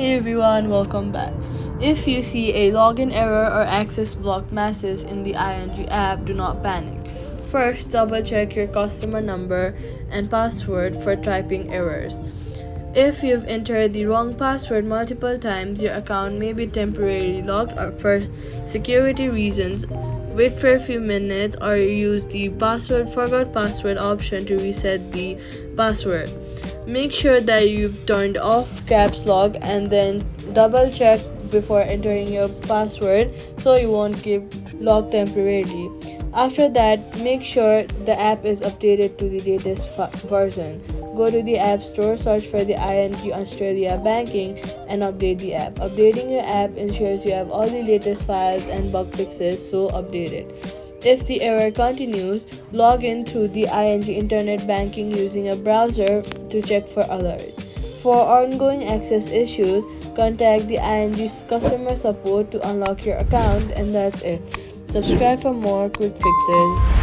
Hey everyone, welcome back. If you see a login error or access blocked message in the ING app, do not panic. First, double check your customer number and password for typing errors. If you've entered the wrong password multiple times, your account may be temporarily locked or for security reasons. Wait for a few minutes or use the password forgot password option to reset the password. Make sure that you've turned off caps lock and then double check before entering your password so you won't get locked temporarily. After that, make sure the app is updated to the latest version. Go to the App Store, search for the ING Australia Banking, and update the app. Updating your app ensures you have all the latest files and bug fixes, so update it. If the error continues, log in through the ING Internet Banking using a browser to check for alerts. For ongoing access issues, contact the ING's customer support to unlock your account, and that's it. Subscribe for more quick fixes.